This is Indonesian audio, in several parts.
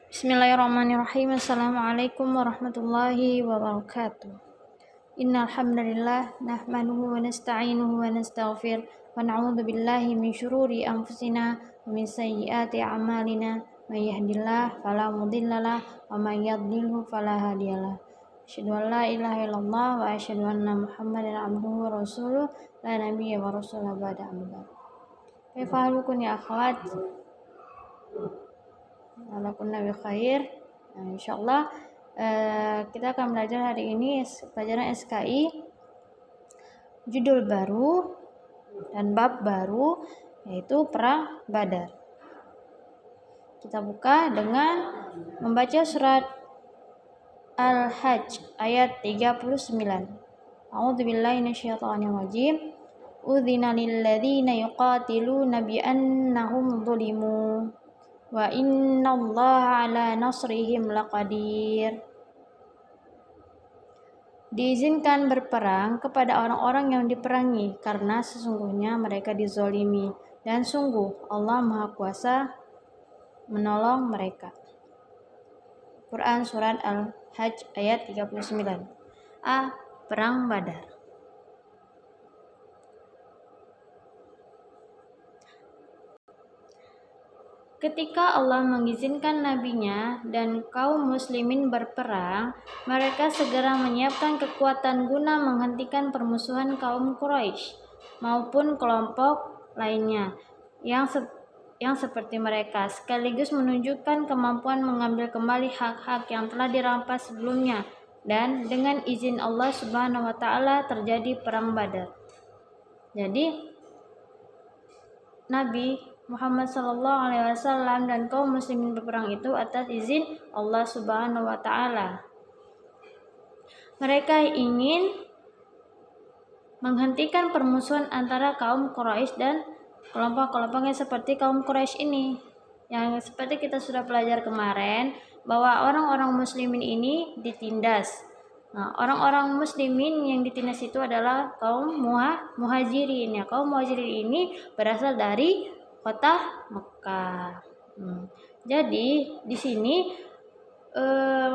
Bismillahirrahmanirrahim. Assalamualaikum warahmatullahi wabarakatuh. Innal hamdalillah nahmaduhu wa nasta'inuhu wa nastaghfir wa na'udzu billahi min syururi anfusina wa min sayyiati a'malina. May yahdihillahu fala mudhillalah wa may yudhlilhu fala hadiyalah. Asyhadu an la ilaha illallah wa asyhadu anna Muhammadan abduhu wa rasuluh la nabiyya wa rasula ba'da amma. Kaifa halukum ya akhwat? Walaupun nabi khair. Insyaallah kita akan belajar hari ini pelajaran SKI judul baru dan bab baru, yaitu Perang Badar. Kita buka dengan membaca surat Al-Hajj ayat 39. A'udzubillahi minasyaitonir rajim. Udzina lil ladzina yuqatiluna bi annahum zulimu wa innallaha ala nasrihim laqadir. Diizinkan berperang kepada orang-orang yang diperangi karena sesungguhnya mereka dizolimi, dan sungguh Allah Maha Kuasa menolong mereka. Quran surat Al-Hajj ayat 39. A. Perang Badar. Ketika Allah mengizinkan nabinya dan kaum muslimin berperang, mereka segera menyiapkan kekuatan guna menghentikan permusuhan kaum Quraisy maupun kelompok lainnya yang seperti mereka, sekaligus menunjukkan kemampuan mengambil kembali hak-hak yang telah dirampas sebelumnya, dan dengan izin Allah Subhanahu wa taala terjadi perang Badar. Jadi Nabi Muhammad sallallahu alaihi wasallam dan kaum muslimin berperang itu atas izin Allah Subhanahu wa taala. Mereka ingin menghentikan permusuhan antara kaum Quraisy dan kelompok-kelompoknya seperti kaum Quraisy ini. Yang seperti kita sudah belajar kemarin, bahwa orang-orang muslimin ini ditindas. Nah, orang-orang muslimin yang ditindas itu adalah kaum muhajirin. Ya, kaum muhajirin ini berasal dari kota Mekah. Jadi di sini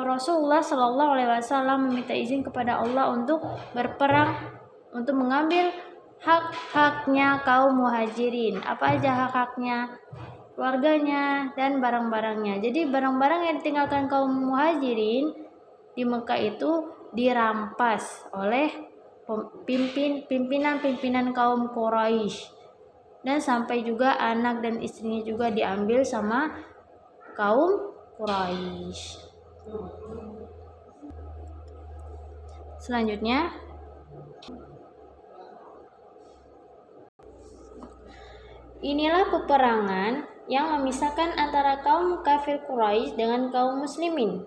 Rasulullah Shallallahu Alaihi Wasallam meminta izin kepada Allah untuk berperang, untuk mengambil hak-haknya kaum muhajirin. Apa aja hak-haknya? Keluarganya dan barang-barangnya. Jadi barang-barang yang ditinggalkan kaum muhajirin di Mekah itu dirampas oleh pimpinan kaum Quraisy. Dan sampai juga anak dan istrinya juga diambil sama kaum Quraisy. Selanjutnya, inilah peperangan yang memisahkan antara kaum kafir Quraisy dengan kaum muslimin.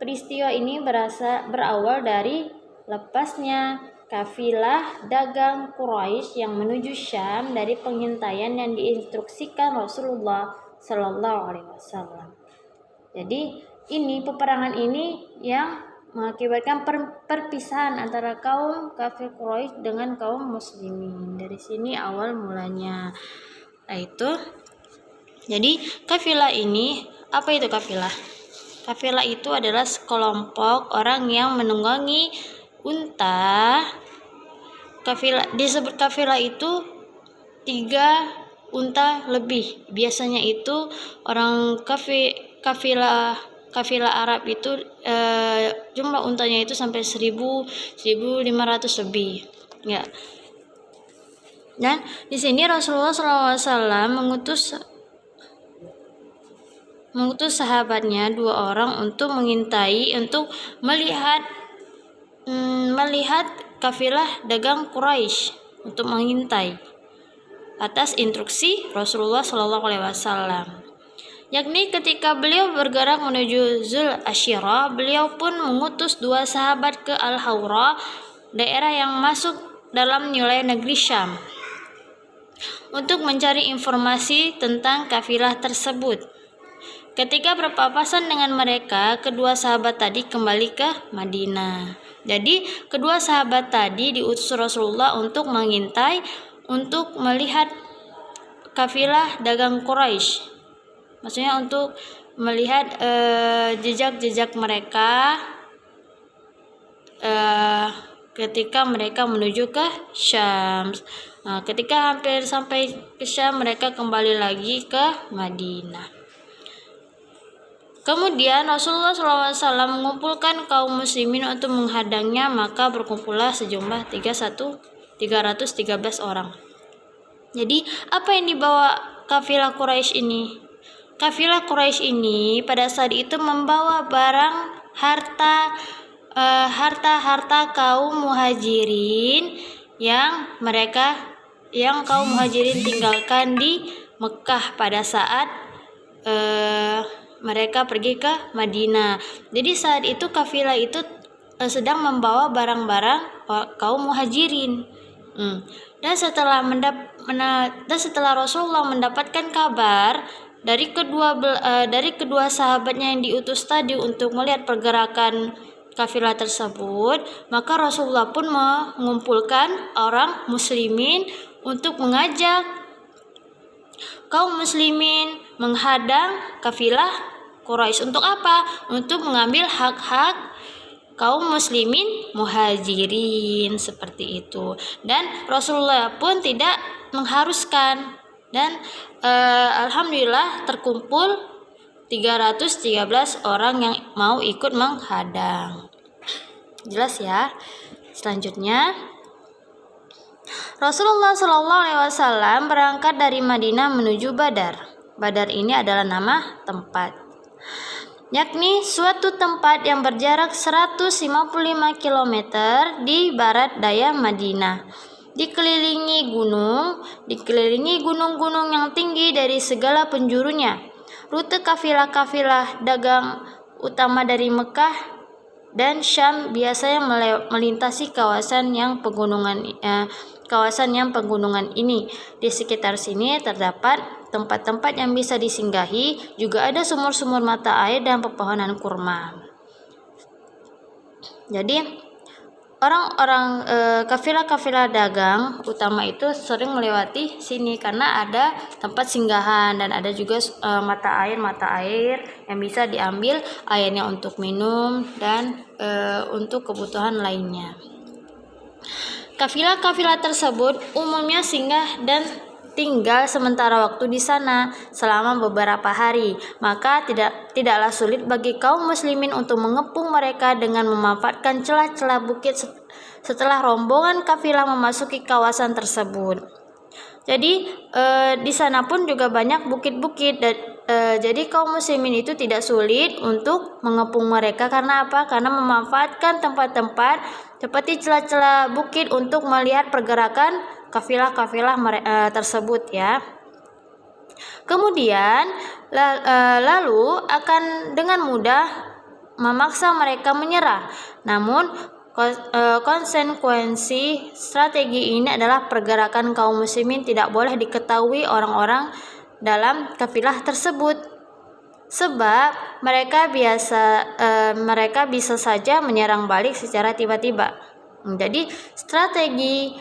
Peristiwa ini berawal dari lepasnya kafilah dagang Quraisy yang menuju Syam dari pengintaian yang diinstruksikan Rasulullah Sallallahu Alaihi Wasallam. Jadi ini peperangan ini yang mengakibatkan perpisahan antara kaum kafir Quraisy dengan kaum muslimin. Dari sini awal mulanya. Jadi kafilah ini, apa itu kafilah? Kafilah itu adalah sekelompok orang yang menunggangi unta. Disebut kafilah itu 3 unta lebih. Biasanya itu orang kafilah Arab itu jumlah untanya itu sampai 1.500 lebih. Ya. Dan di sini Rasulullah SAW mengutus sahabatnya 2 orang untuk mengintai, untuk melihat kafilah dagang Quraisy, untuk mengintai atas instruksi Rasulullah Shallallahu Alaihi Wasallam. Yakni ketika beliau bergerak menuju Zul Ashirah, beliau pun mengutus 2 sahabat ke Al-Hawra, daerah yang masuk dalam wilayah negeri Syam, untuk mencari informasi tentang kafilah tersebut. Ketika berpapasan dengan mereka, kedua sahabat tadi kembali ke Madinah. Jadi kedua sahabat tadi diutus Rasulullah untuk mengintai, untuk melihat kafilah dagang Quraisy. Maksudnya untuk melihat jejak-jejak mereka ketika mereka menuju ke Syam. Nah, ketika hampir sampai ke Syam, mereka kembali lagi ke Madinah. Kemudian Rasulullah SAW mengumpulkan kaum muslimin untuk menghadangnya, maka berkumpullah sejumlah 313 orang. Jadi apa yang dibawa kafilah Quraisy ini? Kafilah Quraisy ini pada saat itu membawa barang harta kaum muhajirin yang kaum muhajirin tinggalkan di Mekah pada saat mereka pergi ke Madinah. Jadi saat itu kafilah itu sedang membawa barang-barang kaum muhajirin. Dan setelah Rasulullah mendapatkan kabar dari kedua sahabatnya yang diutus tadi untuk melihat pergerakan kafilah tersebut, maka Rasulullah pun mengumpulkan orang muslimin untuk mengajak kaum muslimin menghadang kafilah Quraisy. Untuk apa? Untuk mengambil hak-hak kaum muslimin muhajirin, seperti itu. Dan Rasulullah pun tidak mengharuskan, dan alhamdulillah terkumpul 313 orang yang mau ikut menghadang. Jelas ya? Selanjutnya, Rasulullah SAW berangkat dari Madinah menuju Badar. Badar ini adalah nama tempat, yakni suatu tempat yang berjarak 155 km di barat daya Madinah, dikelilingi gunung-gunung yang tinggi dari segala penjurunya. Rute kafilah-kafilah dagang utama dari Mekah dan Syam biasanya melintasi kawasan yang pegunungan ini. Di sekitar sini terdapat tempat-tempat yang bisa disinggahi, juga ada sumur-sumur mata air dan pepohonan kurma. Jadi orang-orang kafilah-kafilah dagang utama itu sering melewati sini karena ada tempat singgahan dan ada juga mata air yang bisa diambil airnya untuk minum dan untuk kebutuhan lainnya. Kafilah-kafilah tersebut umumnya singgah dan tinggal sementara waktu di sana selama beberapa hari, maka tidaklah sulit bagi kaum muslimin untuk mengepung mereka dengan memanfaatkan celah-celah bukit setelah rombongan kafilah memasuki kawasan tersebut. Jadi di sana pun juga banyak bukit-bukit, dan jadi kaum muslimin itu tidak sulit untuk mengepung mereka. Karena apa? Karena memanfaatkan tempat-tempat seperti celah-celah bukit untuk melihat pergerakan kafilah-kafilah tersebut ya. Kemudian lalu akan dengan mudah memaksa mereka menyerah. Namun konsekuensi strategi ini adalah pergerakan kaum muslimin tidak boleh diketahui orang-orang dalam kafilah tersebut, sebab mereka bisa saja menyerang balik secara tiba-tiba. Jadi strategi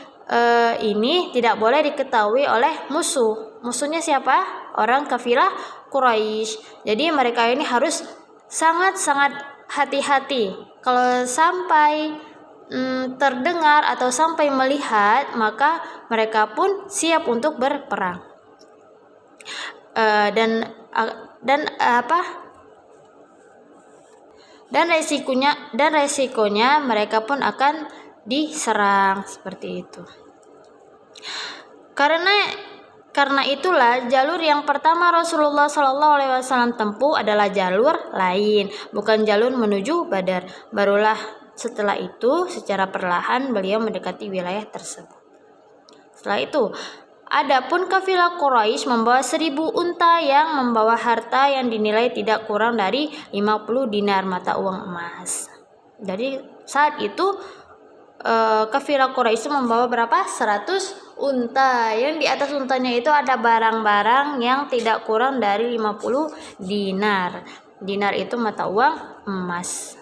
ini tidak boleh diketahui oleh musuh. Musuhnya siapa? Orang kafilah Quraisy. Jadi mereka ini harus sangat-sangat hati-hati. Kalau sampai terdengar atau sampai melihat, maka mereka pun siap untuk berperang. Dan resikonya mereka pun akan diserang seperti itu. Karena itulah jalur yang pertama Rasulullah SAW tempuh adalah jalur lain, bukan jalur menuju Badar. Barulah setelah itu secara perlahan beliau mendekati wilayah tersebut. Setelah itu, adapun kafilah Quraisy membawa 1000 unta yang membawa harta yang dinilai tidak kurang dari 50 dinar mata uang emas. Jadi saat itu kafilah Quraisy membawa berapa? 100 unta. Yang di atas untanya itu ada barang-barang yang tidak kurang dari 50 dinar. Dinar itu mata uang emas.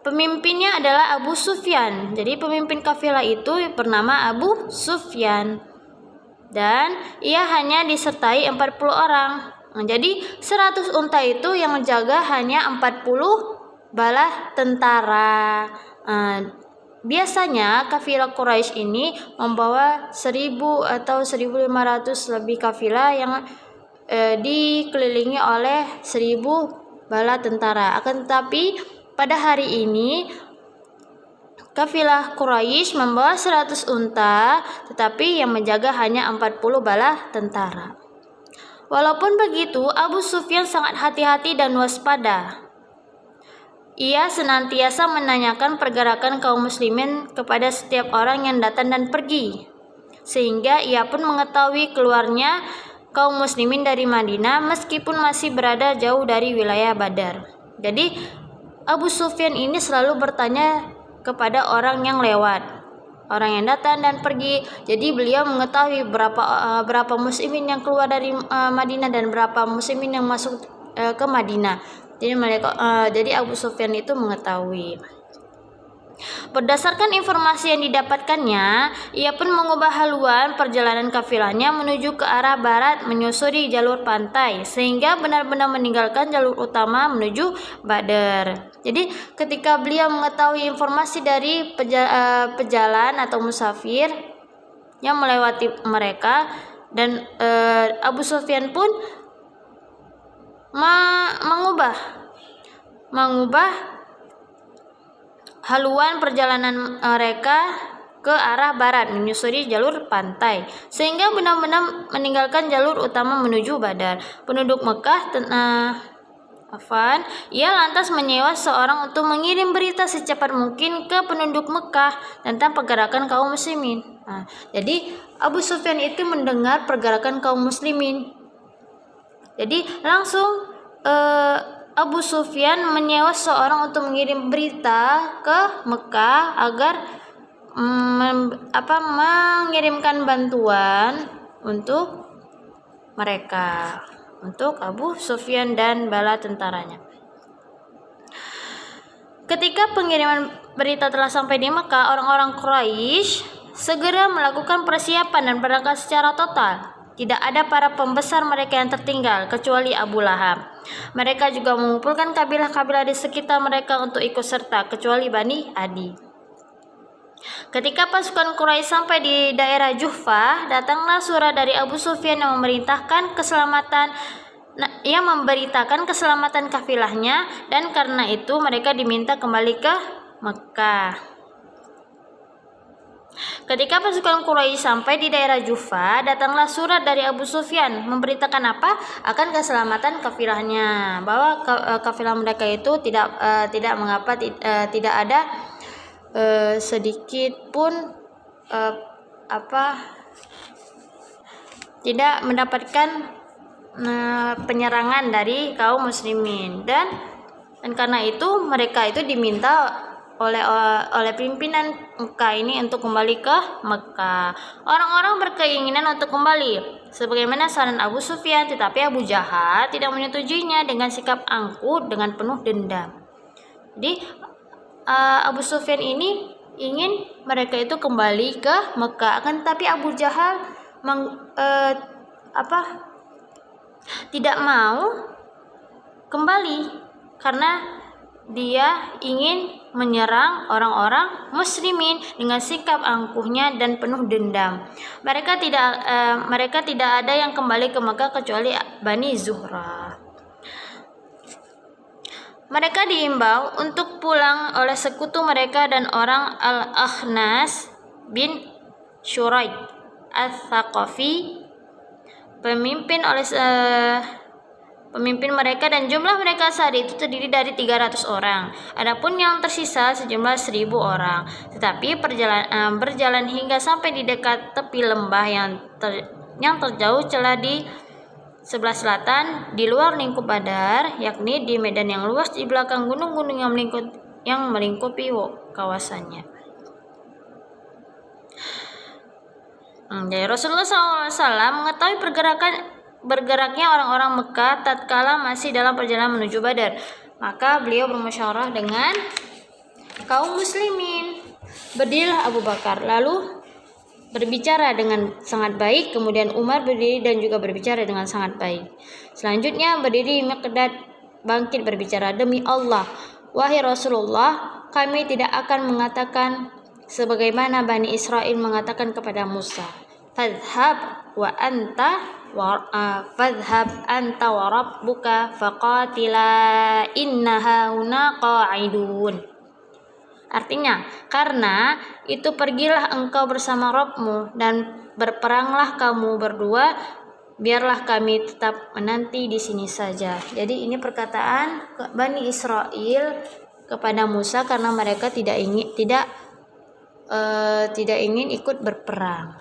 Pemimpinnya adalah Abu Sufyan. Jadi pemimpin kafilah itu bernama Abu Sufyan. dan ia hanya disertai 40 orang. Jadi 100 unta itu yang menjaga hanya 40 bala tentara. Biasanya kafilah Quraisy ini membawa 1000 atau 1500 lebih kafilah yang dikelilingi oleh 1000 bala tentara. Akan tetapi pada hari ini kafilah Quraisy membawa 100 unta, tetapi yang menjaga hanya 40 bala tentara. Walaupun begitu, Abu Sufyan sangat hati-hati dan waspada. Ia senantiasa menanyakan pergerakan kaum muslimin kepada setiap orang yang datang dan pergi, sehingga ia pun mengetahui keluarnya kaum muslimin dari Madinah meskipun masih berada jauh dari wilayah Badar. Jadi Abu Sufyan ini selalu bertanya kepada orang yang lewat, orang yang datang dan pergi. Jadi beliau mengetahui berapa muslimin yang keluar dari Madinah dan berapa muslimin yang masuk ke Madinah. Jadi Abu Sufyan itu mengetahui. Berdasarkan informasi yang didapatkannya, ia pun mengubah haluan perjalanan kafilahnya menuju ke arah barat menyusuri jalur pantai sehingga benar-benar meninggalkan jalur utama menuju Badar. Jadi ketika beliau mengetahui informasi dari pejalan atau musafir yang melewati mereka, dan Abu Sufyan pun mengubah haluan perjalanan mereka ke arah barat menyusuri jalur pantai sehingga benar-benar meninggalkan jalur utama menuju Badar. Penduduk Mekah ia lantas menyewa seorang untuk mengirim berita secepat mungkin ke penduduk Mekah tentang pergerakan kaum muslimin. Jadi Abu Sufyan itu mendengar pergerakan kaum muslimin. Jadi langsung Abu Sufyan menyewa seorang untuk mengirim berita ke Mekah agar mengirimkan bantuan untuk mereka, untuk Abu Sufyan dan bala tentaranya. Ketika pengiriman berita telah sampai di Mekah, orang-orang Quraisy segera melakukan persiapan dan berangkat secara total. Tidak ada para pembesar mereka yang tertinggal kecuali Abu Lahab. Mereka juga mengumpulkan kabilah-kabilah di sekitar mereka untuk ikut serta kecuali Bani Adi. Ketika pasukan Quraisy sampai di daerah Juhfah, datanglah surat dari Abu Sufyan yang memberitakan keselamatan kafilahnya, dan karena itu mereka diminta kembali ke Mekah. Ketika pasukan Quraisy sampai di daerah Juhfah, datanglah surat dari Abu Sufyan memberitakan apa? Akan keselamatan kafilahnya, bahwa kafilah mereka itu tidak ada sedikit pun tidak mendapatkan penyerangan dari kaum muslimin, dan karena itu mereka itu diminta oleh pimpinan Mekah ini untuk kembali ke Mekah. Orang-orang berkeinginan untuk kembali sebagaimana saran Abu Sufyan, tetapi Abu Jahal tidak menyetujuinya dengan sikap angkuh dengan penuh dendam. Jadi Abu Sufyan ini ingin mereka itu kembali ke Mekah, akan tetapi Abu Jahal tidak mau kembali karena dia ingin menyerang orang-orang muslimin dengan sikap angkuhnya dan penuh dendam. Mereka tidak ada yang kembali ke Mekah kecuali Bani Zuhrah. Mereka diimbau untuk pulang oleh sekutu mereka dan orang Al-Akhnas bin Shuraik Al-Thaqafi, pemimpin mereka, dan jumlah mereka saat itu terdiri dari 300 orang. Adapun yang tersisa sejumlah 1000 orang. Tetapi berjalan hingga sampai di dekat tepi lembah yang terjauh celah di sebelah selatan di luar lingkup Badar, yakni di medan yang luas di belakang gunung-gunung yang melingkupi kawasannya. Jadi Rasulullah SAW mengetahui bergeraknya orang-orang Mekah tatkala masih dalam perjalanan menuju Badar. Maka beliau bermusyawarah dengan kaum muslimin. Berdirilah Abu Bakar, lalu berbicara dengan sangat baik. Kemudian Umar berdiri dan juga berbicara dengan sangat baik. Selanjutnya berdiri Miqdad bangkit berbicara, "Demi Allah, wahai Rasulullah, kami tidak akan mengatakan sebagaimana Bani Israel mengatakan kepada Musa, fadhhab anta wa rabbuka faqatila innaha huna qa'idun." Artinya, karena itu pergilah engkau bersama Rabbmu dan berperanglah kamu berdua, biarlah kami tetap menanti di sini saja. Jadi ini perkataan Bani Israel kepada Musa karena mereka tidak ingin ikut berperang.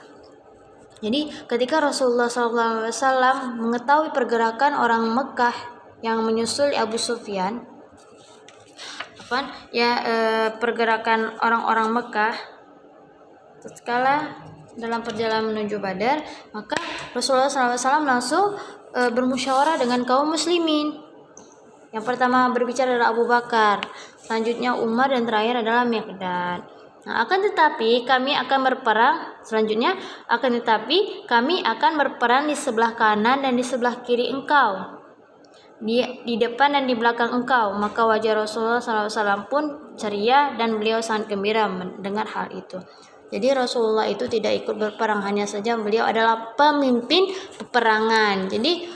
Jadi ketika Rasulullah SAW mengetahui pergerakan orang Mekah yang menyusul Abu Sufyan, pergerakan orang-orang Mekah tatkala dalam perjalanan menuju Badar, maka Rasulullah SAW langsung bermusyawarah dengan kaum muslimin. Yang pertama berbicara adalah Abu Bakar, selanjutnya Umar, dan terakhir adalah Miqdad. Akan tetapi kami akan berperang di sebelah kanan dan di sebelah kiri engkau, di depan dan di belakang engkau. Maka wajah Rasulullah SAW pun ceria dan beliau sangat gembira mendengar hal itu. Jadi Rasulullah itu tidak ikut berperang, hanya saja beliau adalah pemimpin peperangan. Jadi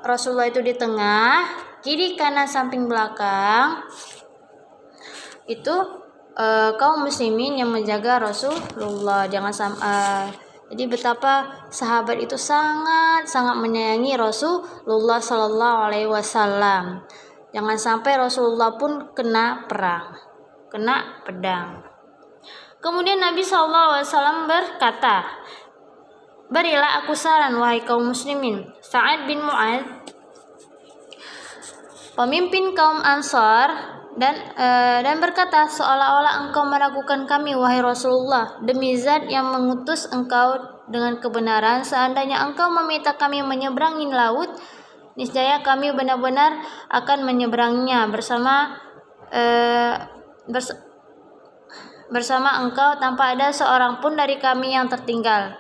Rasulullah itu di tengah, kiri kanan samping belakang itu kaum muslimin yang menjaga Rasulullah. Jadi betapa sahabat itu sangat menyayangi Rasulullah Sallallahu Alaihi Wasallam. Jangan sampai Rasulullah pun kena pedang. Kemudian Nabi Sallallahu Alaihi Wasallam berkata, "Berilah aku saran wahai kaum muslimin." Sa'ad bin Mu'adz, pemimpin kaum Ansar, dan berkata, "Seolah-olah engkau meragukan kami wahai Rasulullah. Demi Zat yang mengutus engkau dengan kebenaran, seandainya engkau meminta kami menyeberangi laut, niscaya kami benar-benar akan menyeberanginya bersama engkau tanpa ada seorang pun dari kami yang tertinggal.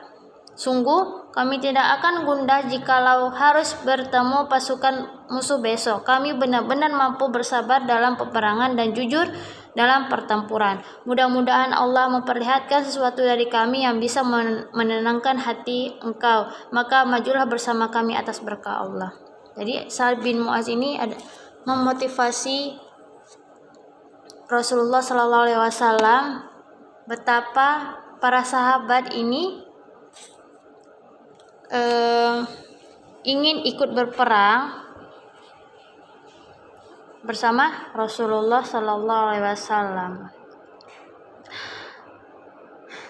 Sungguh kami tidak akan gundah jikalau harus bertemu pasukan musuh besok. Kami benar-benar mampu bersabar dalam peperangan dan jujur dalam pertempuran. Mudah-mudahan Allah memperlihatkan sesuatu dari kami yang bisa menenangkan hati engkau. Maka majulah bersama kami atas berkah Allah." Jadi Sa'ad bin Mu'adz ini memotivasi Rasulullah Sallallahu Alaihi Wasallam betapa para sahabat ini ingin ikut berperang bersama Rasulullah Sallallahu Alaihi Wasallam.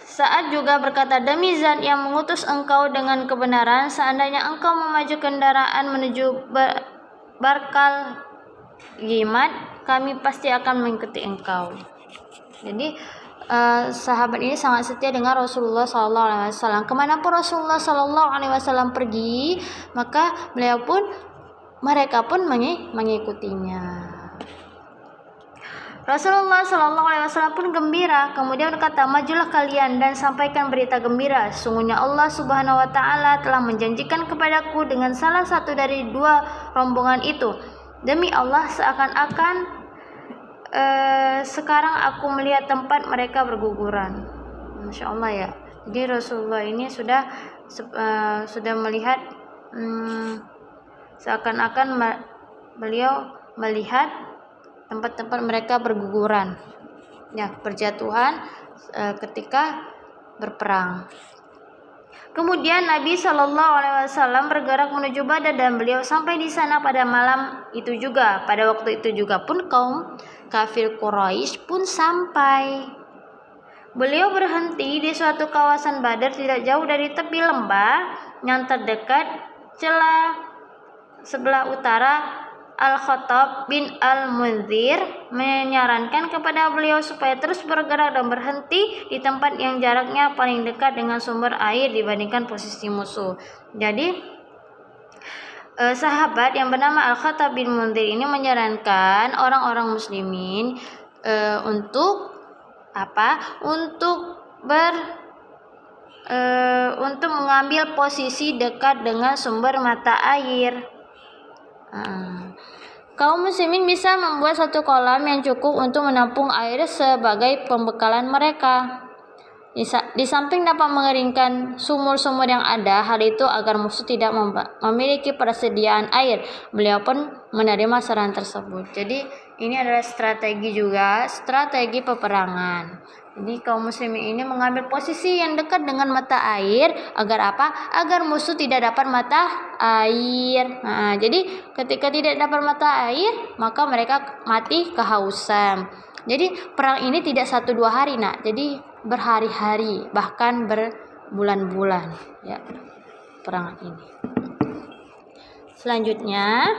Sa'ad juga berkata, "Demi Zat yang mengutus engkau dengan kebenaran, seandainya engkau memaju kendaraan menuju Barkal Gimad, kami pasti akan mengikuti engkau." Jadi sahabat ini sangat setia dengan Rasulullah Sallallahu Alaihi Wasallam. Kemanapun Rasulullah Sallallahu Alaihi Wasallam pergi, maka mereka pun mengikutinya. Rasulullah Sallallahu Alaihi Wasallam pun gembira, kemudian berkata, "Majulah kalian dan sampaikan berita gembira. Sungguhnya Allah Subhanahu Wa Taala telah menjanjikan kepadaku dengan salah satu dari dua rombongan itu. Demi Allah, seakan-akan sekarang aku melihat tempat mereka berguguran." Masya Allah ya. Jadi Rasulullah ini sudah melihat seakan-akan beliau melihat tempat-tempat mereka berguguran, ya, berjatuhan ketika berperang. Kemudian Nabi Shallallahu Alaihi Wasallam bergerak menuju Badar dan beliau sampai di sana pada malam itu juga. Pada waktu itu juga pun kaum kafir Quraisy pun sampai. Beliau berhenti di suatu kawasan Badar tidak jauh dari tepi lembah yang terdekat celah sebelah utara. Al-Khattab bin Al-Munzir menyarankan kepada beliau supaya terus bergerak dan berhenti di tempat yang jaraknya paling dekat dengan sumber air dibandingkan posisi musuh. Jadi sahabat yang bernama Al-Khattab bin Munzir ini menyarankan orang-orang muslimin untuk untuk mengambil posisi dekat dengan sumber mata air. Kaum muslimin bisa membuat satu kolam yang cukup untuk menampung air sebagai pembekalan mereka. Di samping dapat mengeringkan sumur-sumur yang ada, hal itu agar musuh tidak memiliki persediaan air. Beliau pun menerima saran tersebut. Jadi ini adalah strategi peperangan. Jadi kaum muslimin ini mengambil posisi yang dekat dengan mata air agar apa? Agar musuh tidak dapat mata air. Jadi ketika tidak dapat mata air, maka mereka mati kehausan. Jadi perang ini tidak 1-2 hari, nak. Jadi berhari-hari, bahkan berbulan-bulan, ya, perang ini. Selanjutnya,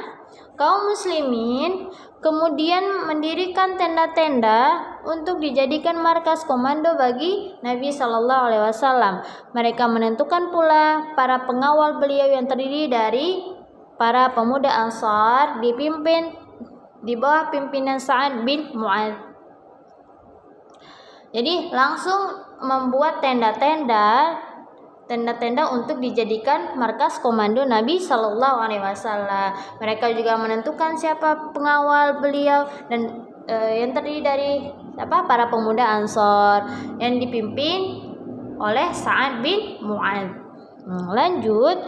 kaum muslimin kemudian mendirikan tenda-tenda untuk dijadikan markas komando bagi Nabi Shallallahu Alaihi Wasallam. Mereka menentukan pula para pengawal beliau yang terdiri dari para pemuda Ansar di bawah pimpinan Sa'ad bin Mu'adz. Jadi langsung membuat tenda-tenda untuk dijadikan markas komando Nabi Shallallahu Alaihi Wasallam. Mereka juga menentukan siapa pengawal beliau dan yang terdiri dari para pemuda Ansor yang dipimpin oleh Sa'ad bin Mu'adz. Lanjut,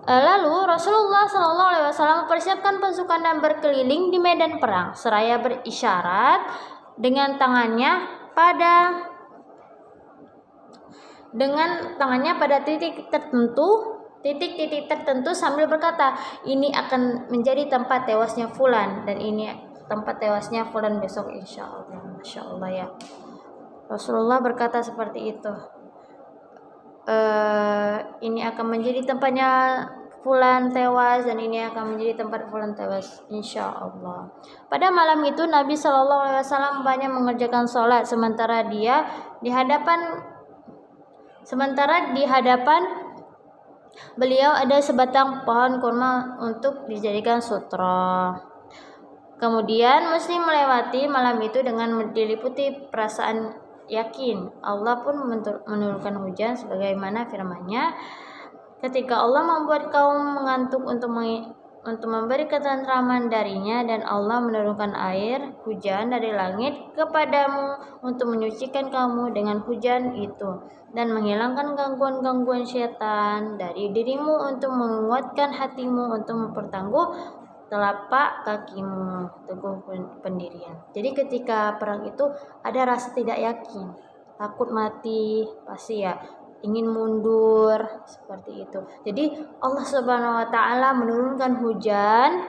lalu Rasulullah Shallallahu Alaihi Wasallam mempersiapkan pasukan dan berkeliling di medan perang seraya berisyarat dengan tangannya pada titik-titik tertentu sambil berkata, ini akan menjadi tempat tewasnya fulan dan ini tempat tewasnya fulan besok insyaallah. Masya Allah, ya. Rasulullah berkata seperti itu. Ini akan menjadi tempatnya fulan tewas dan ini akan menjadi tempat fulan tewas insyaallah. Pada malam itu Nabi Shallallahu Alaihi Wasallam banyak mengerjakan sholat sementara di hadapan beliau ada sebatang pohon kurma untuk dijadikan sutra. Kemudian Muslim melewati malam itu dengan diliputi perasaan yakin. Allah pun menurunkan hujan sebagaimana firman-Nya, ketika Allah membuat kaum mengantuk untuk memberi ketentraman darinya, dan Allah menurunkan air hujan dari langit kepadamu untuk menyucikan kamu dengan hujan itu dan menghilangkan gangguan-gangguan syaitan dari dirimu untuk menguatkan hatimu untuk mempertangguh telapak kakimu, teguh pendirian. Jadi ketika perang itu ada rasa tidak yakin, takut mati, pasti ya, ingin mundur, seperti itu. Jadi Allah Subhanahu wa taala menurunkan hujan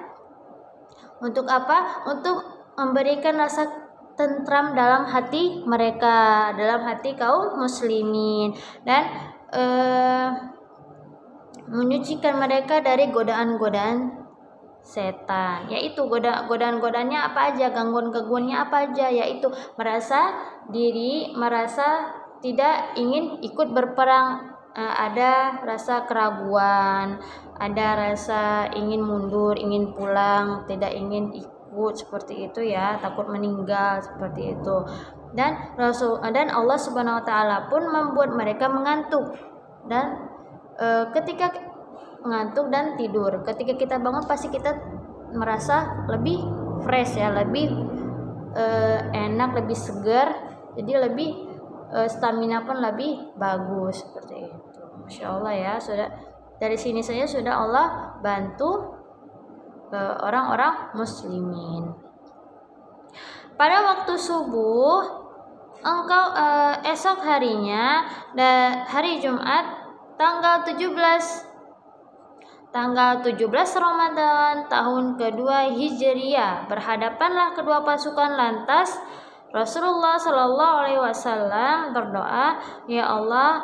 untuk apa? Untuk memberikan rasa tentram dalam hati mereka, dalam hati kaum muslimin, dan menyucikan mereka dari godaan-godaan setan, yaitu godaan-godaannya apa aja, gangguan-gangguannya apa aja, yaitu merasa tidak ingin ikut berperang, ada rasa keraguan, ada rasa ingin mundur, ingin pulang, tidak ingin ikut, seperti itu ya, takut meninggal, seperti itu. Dan Allah Subhanahu wa taala pun membuat mereka mengantuk, dan ketika mengantuk dan tidur, ketika kita bangun pasti kita merasa lebih fresh ya, lebih enak, lebih segar, jadi lebih stamina pun lebih bagus, seperti itu. Masya Allah ya, sudah dari sini saja sudah Allah bantu orang-orang muslimin. Pada waktu subuh esok harinya, hari Jumat tanggal 17 Ramadan tahun kedua Hijriah, berhadapanlah kedua pasukan. Lantas Rasulullah Shallallahu Alaihi Wasallam berdoa, ya Allah,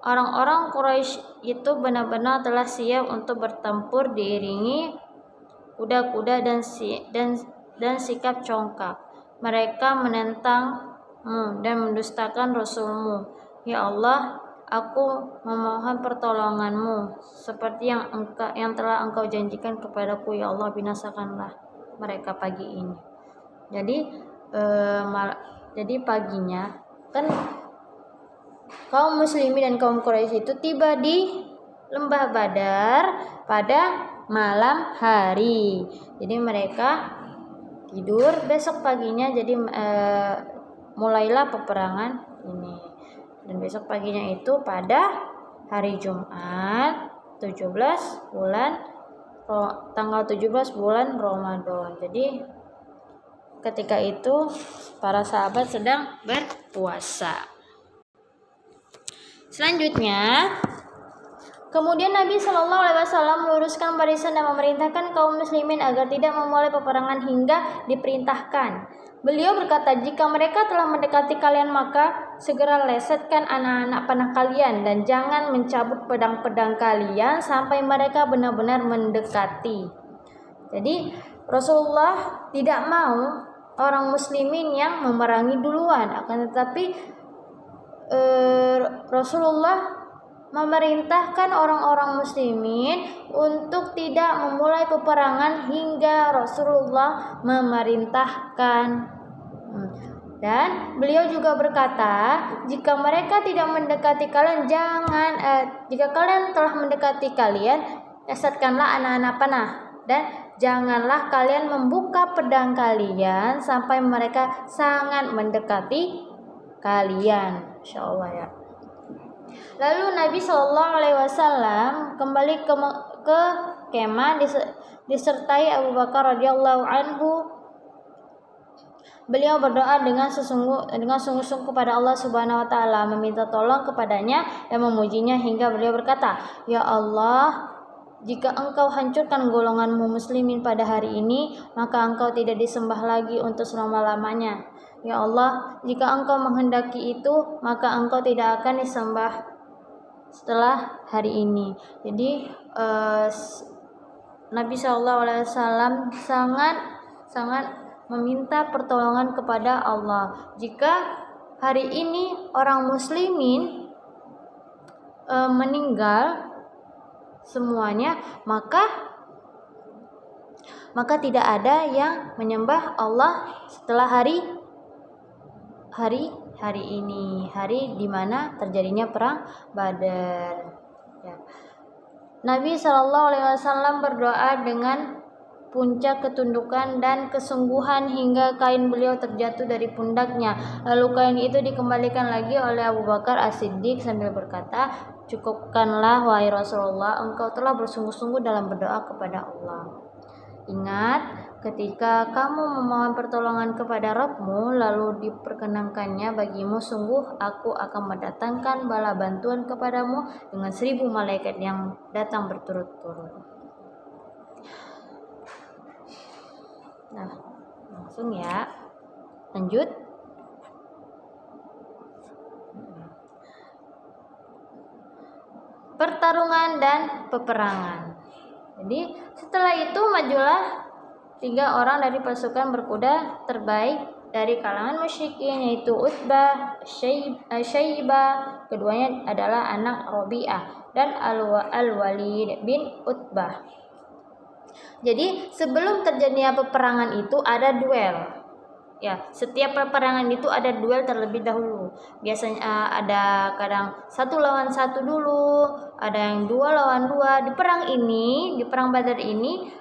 orang-orang Quraisy itu benar-benar telah siap untuk bertempur diiringi kuda-kuda dan sikap congkak. Mereka menentangmu dan mendustakan Rasulmu. Ya Allah, aku memohon pertolonganmu seperti yang telah Engkau janjikan kepadaku. Ya Allah, binasakanlah mereka pagi ini. Jadi paginya kan kaum muslimin dan kaum Quraisy itu tiba di lembah Badar pada malam hari. Jadi mereka tidur, besok paginya jadi mulailah peperangan ini. Dan besok paginya itu pada hari Jumat 17 bulan tanggal 17 bulan Ramadan. Jadi ketika itu para sahabat sedang berpuasa. Selanjutnya, kemudian Nabi Shallallahu Alaihi Wasallam meluruskan barisan dan memerintahkan kaum muslimin agar tidak memulai peperangan hingga diperintahkan. Beliau berkata, jika mereka telah mendekati kalian maka segera lesetkan anak-anak panah kalian dan jangan mencabut pedang-pedang kalian sampai mereka benar-benar mendekati. Jadi Rasulullah tidak mau orang muslimin yang memerangi duluan, akan tetapi Rasulullah memerintahkan orang-orang muslimin untuk tidak memulai peperangan hingga Rasulullah memerintahkan. Dan beliau juga berkata, jika mereka tidak mendekati kalian, jika kalian telah mendekati kalian, lesetkanlah anak-anak panah dan janganlah kalian membuka pedang kalian sampai mereka sangat mendekati kalian. Insyaallah ya. Lalu Nabi Shallallahu Alaihi Wasallam kembali ke kemah disertai Abu Bakar radhiyallahu anhu. Beliau berdoa dengan sungguh-sungguh kepada Allah Subhanahu Wa Taala, meminta tolong kepadanya dan memujinya hingga beliau berkata, Ya Allah, jika engkau hancurkan golonganmu muslimin pada hari ini, maka engkau tidak disembah lagi untuk selama-lamanya. Ya Allah, jika engkau menghendaki itu, maka engkau tidak akan disembah setelah hari ini. Jadi Nabi SAW sangat meminta pertolongan kepada Allah. Jika hari ini orang muslimin meninggal semuanya, maka tidak ada yang menyembah Allah setelah hari ini, hari di mana terjadinya perang Badar. Ya. Nabi Shallallahu Alaihi Wasallam berdoa dengan puncak ketundukan dan kesungguhan hingga kain beliau terjatuh dari pundaknya. Lalu kain itu dikembalikan lagi oleh Abu Bakar As-Siddiq sambil berkata, cukupkanlah wahai Rasulullah, engkau telah bersungguh-sungguh dalam berdoa kepada Allah. Ingat, ketika kamu memohon pertolongan kepada Rabb-Mu lalu diperkenankannya bagimu, sungguh aku akan mendatangkan bala bantuan kepadamu dengan 1000 malaikat yang datang berturut-turut. Nah, langsung ya. Lanjut. Pertarungan dan peperangan. Jadi setelah itu majulah 3 orang dari pasukan berkuda terbaik dari kalangan musyrikin, yaitu Utbah, Syaibah, keduanya adalah anak Rabi'ah, dan Al-Walid bin Utbah. Jadi sebelum terjadinya peperangan itu ada duel. Ya, setiap peperangan itu ada duel terlebih dahulu. Biasanya ada kadang 1 lawan 1 dulu, ada yang 2 lawan 2. Di perang Badar ini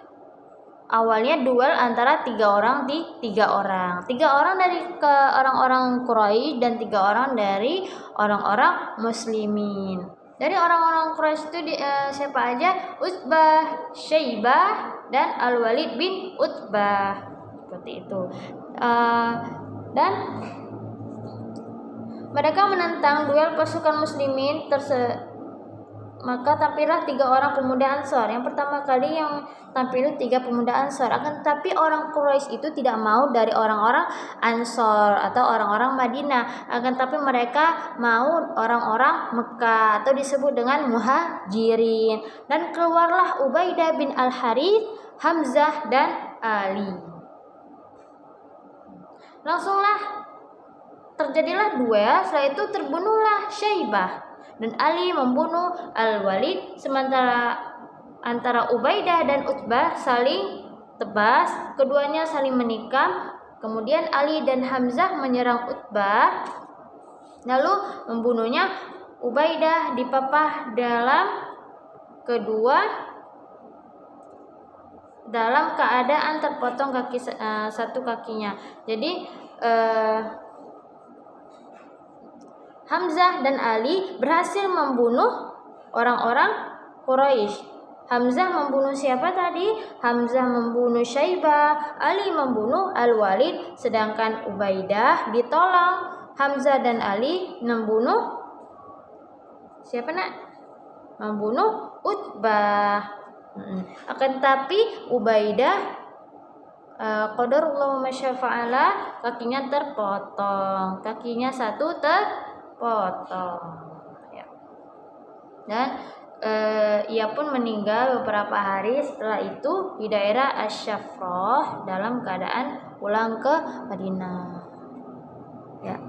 awalnya duel antara 3 orang di 3 orang. 3 orang dari orang-orang Quraisy dan 3 orang dari orang-orang muslimin. Dari orang-orang Quraisy itu siapa aja? Utbah, Syaibah, dan Al-Walid bin Utbah. Seperti itu. Dan mereka menentang duel pasukan muslimin maka tampillah 3 orang pemuda Ansor. Yang pertama kali yang tampil 3 pemuda Ansor. Akan tetapi orang Quraisy itu tidak mau dari orang-orang Ansor atau orang-orang Madinah. Akan tetapi mereka mau orang-orang Mekah atau disebut dengan Muhajirin. Dan keluarlah Ubaidah bin Al-Harits, Hamzah, dan Ali. Langsunglah terjadilah duel. Setelah itu terbunuhlah Syaibah dan Ali membunuh Al-Walid. Sementara antara Ubaidah dan Utbah saling tebas, keduanya saling menikam. Kemudian Ali dan Hamzah menyerang Utbah Lalu membunuhnya Ubaidah dipapah dalam keadaan terpotong satu kakinya. Jadi Hamzah dan Ali berhasil membunuh orang-orang Quraisy. Hamzah membunuh siapa tadi? Hamzah membunuh Syaibah, Ali membunuh Al-Walid, sedangkan Ubaidah ditolong. Hamzah dan Ali membunuh siapa nak? Membunuh Utbah. Akan tapi Ubaidah qadarullah ma syafa'ala, kakinya terpotong. Kakinya satu terpotong. Ya. Dan ia pun meninggal beberapa hari setelah itu di daerah Asy-Syafrah dalam keadaan pulang ke Madinah. Ya.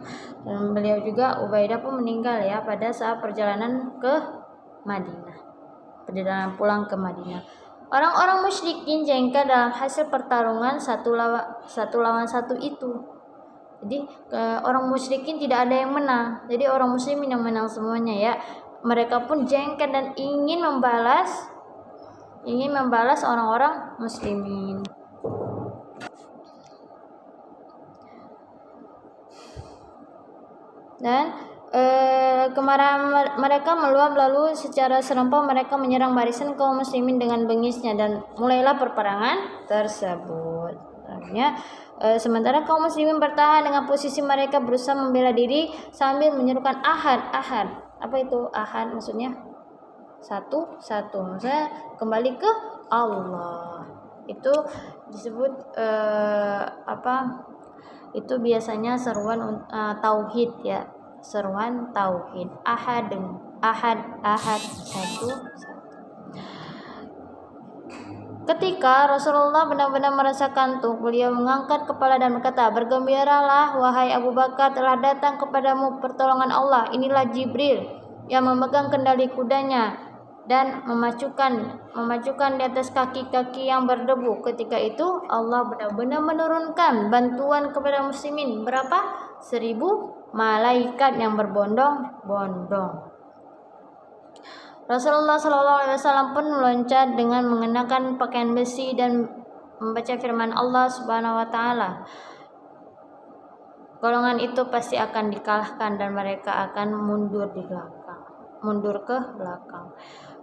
Dan beliau juga Ubaidah pun meninggal ya pada saat perjalanan ke Madinah. Perjalanan pulang ke Madinah. Orang-orang musyrikin jengkel dalam hasil pertarungan satu lawan satu itu. Jadi orang musyrikin tidak ada yang menang. Jadi orang muslimin yang menang semuanya ya. Mereka pun jengkel dan ingin membalas orang-orang muslimin. Dan kemarahan mereka meluap, lalu secara serempak mereka menyerang barisan kaum muslimin dengan bengisnya dan mulailah perperangan tersebut. Sementara kaum muslimin bertahan dengan posisi mereka, berusaha membela diri sambil menyerukan ahad. Apa itu ahad? Maksudnya satu. Maksudnya kembali ke Allah. Itu disebut itu biasanya seruan tauhid ya. Seruan tauhid. Ahad satu. Ketika Rasulullah benar-benar merasa kantuk, beliau mengangkat kepala dan berkata, "Bergembiralah wahai Abu Bakar, telah datang kepadamu pertolongan Allah. Inilah Jibril yang memegang kendali kudanya dan memacukan di atas kaki-kaki yang berdebu." Ketika itu Allah benar-benar menurunkan bantuan kepada muslimin. Berapa? 1000 malaikat yang berbondong-bondong. Rasulullah SAW pun meloncat dengan mengenakan pakaian besi dan membaca firman Allah Subhanahu wa taala. Golongan itu pasti akan dikalahkan dan mereka akan mundur ke belakang.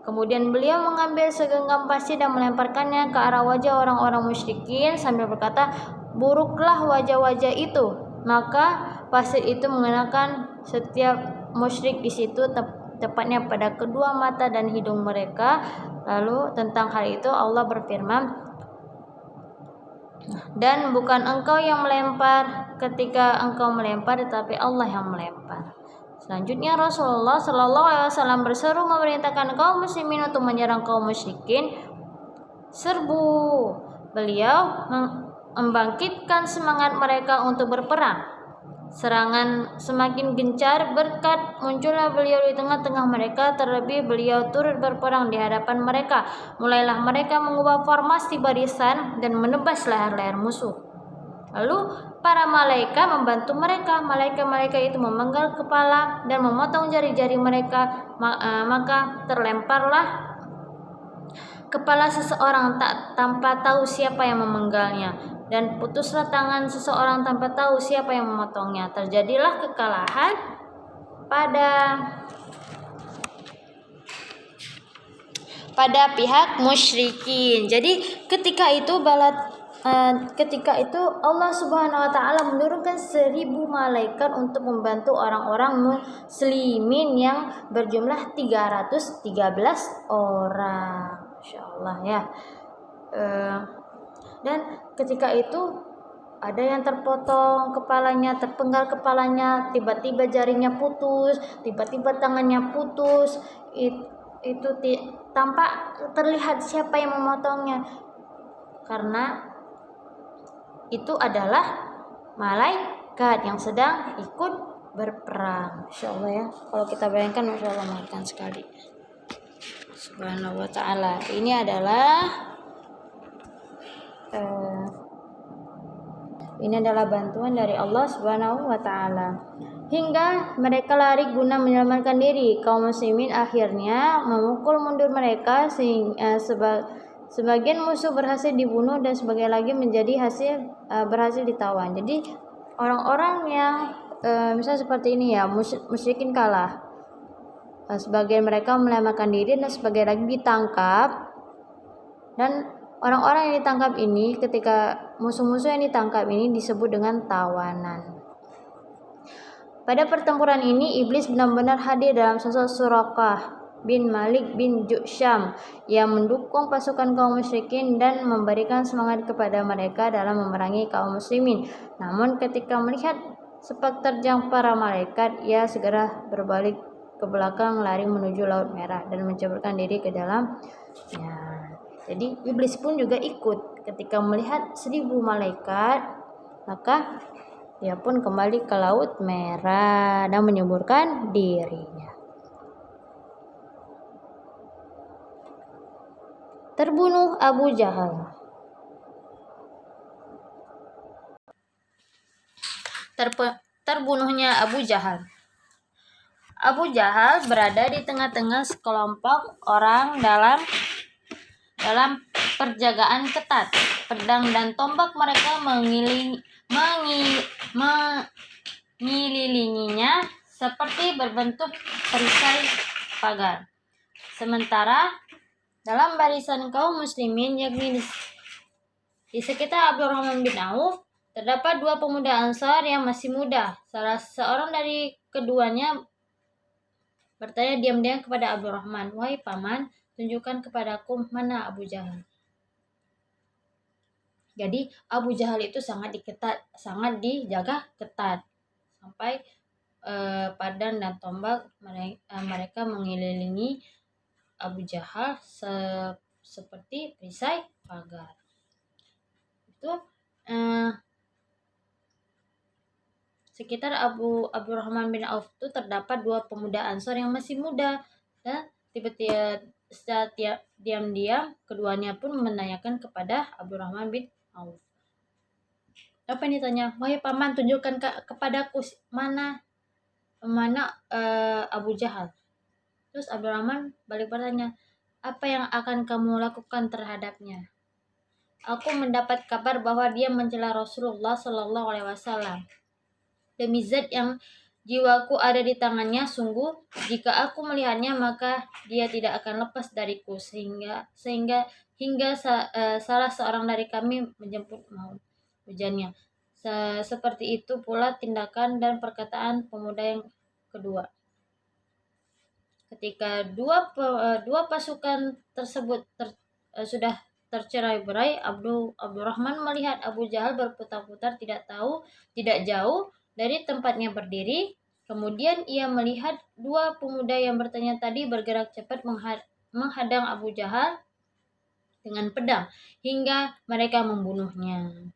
Kemudian beliau mengambil segenggam pasir dan melemparkannya ke arah wajah orang-orang musyrikin sambil berkata, "Buruklah wajah-wajah itu." Maka pasir itu mengenakan setiap musyrik di situ, tepatnya pada kedua mata dan hidung mereka. Lalu tentang hal itu Allah berfirman, "Dan bukan engkau yang melempar ketika engkau melempar, tetapi Allah yang melempar." Selanjutnya Rasulullah SAW berseru memerintahkan kaum muslimin untuk menyerang kaum musyrikin. "Serbu!" Beliau membangkitkan semangat mereka untuk berperang. Serangan semakin gencar berkat munculnya beliau di tengah-tengah mereka. Terlebih beliau turut berperang di hadapan mereka. Mulailah mereka mengubah formasi barisan dan menebas leher-leher musuh. Lalu para malaikat membantu mereka. Malaikat itu memenggal kepala dan memotong jari-jari mereka. Maka terlemparlah kepala seseorang tanpa tahu siapa yang memenggalnya, dan putuslah tangan seseorang tanpa tahu siapa yang memotongnya. Terjadilah kekalahan pada pihak musyrikin. Jadi ketika itu Allah Subhanahu wa taala menurunkan 1000 malaikat untuk membantu orang-orang muslimin yang berjumlah 313 orang. Insyaallah ya. Dan ketika itu ada yang terpotong kepalanya, terpenggal kepalanya, tiba-tiba jarinya putus, tiba-tiba tangannya putus. Itu tampak terlihat siapa yang memotongnya, karena itu adalah malaikat yang sedang ikut berperang. Insyaallah ya. Kalau kita bayangkan, insyaallah mengerikan sekali. Subhanahu wa ta'ala. Ini adalah Ini adalah bantuan dari Allah Subhanahu wa taala. Hingga mereka lari guna menyelamatkan diri. Kaum muslimin akhirnya memukul mundur mereka sehingga sebagian musuh berhasil dibunuh dan sebagian lagi berhasil ditawan. Jadi orang-orang yang misalnya seperti ini ya, musyrikin kalah. Sebagian mereka menyelamatkan diri dan sebagian lagi ditangkap. Dan orang-orang yang ditangkap ini, ketika musuh-musuh yang ditangkap ini disebut dengan tawanan. Pada pertempuran ini iblis benar-benar hadir dalam sosok Suraqah bin Malik bin Ju'sham yang mendukung pasukan kaum musyrikin dan memberikan semangat kepada mereka dalam memerangi kaum muslimin. Namun ketika melihat sepak terjang para malaikat, ia segera berbalik ke belakang, lari menuju Laut Merah dan menceburkan diri ke dalamnya. Jadi iblis pun juga ikut ketika melihat 1000 malaikat, maka dia pun kembali ke Laut Merah dan menyemburkan dirinya. Terbunuh Abu Jahal. Terbunuhnya Abu Jahal. Abu Jahal berada di tengah-tengah sekelompok orang dalam perjagaan ketat. Pedang dan tombak mereka mengelilinginya seperti berbentuk perisai pagar. Sementara dalam barisan kaum muslimin, yakni di sekitar Abdurrahman bin Auf, terdapat 2 pemuda Ansar yang masih muda. Salah seorang dari keduanya bertanya diam-diam kepada Abdurrahman, "Wahai paman, tunjukkan kepadaku mana Abu Jahal." Jadi Abu Jahal itu sangat dijaga ketat sampai pedang dan tombak mereka mengelilingi Abu Jahal seperti perisai pagar. Itu sekitar Abdurrahman bin Auf itu terdapat 2 pemuda Ansor yang masih muda, dan tiba-tiba secara diam-diam keduanya pun menanyakan kepada Abdurrahman bin Auf. Apa yang ditanya? "Wahai paman, tunjukkan kepadaku mana Abu Jahal." Terus Abdurrahman balik bertanya, "Apa yang akan kamu lakukan terhadapnya?" "Aku mendapat kabar bahwa dia mencela Rasulullah Shallallahu Alaihi Wasallam. Demi zat yang jiwaku ada di tangannya, sungguh jika aku melihatnya maka dia tidak akan lepas dariku sehingga salah seorang dari kami menjemput maut." Ujarnya. Seperti itu pula tindakan dan perkataan pemuda yang kedua. Ketika dua pasukan tersebut sudah tercerai-berai, Abdurrahman melihat Abu Jahal berputar-putar tidak jauh dari tempatnya berdiri. Kemudian ia melihat 2 pemuda yang bertanya tadi bergerak cepat menghadang Abu Jahal dengan pedang hingga mereka membunuhnya.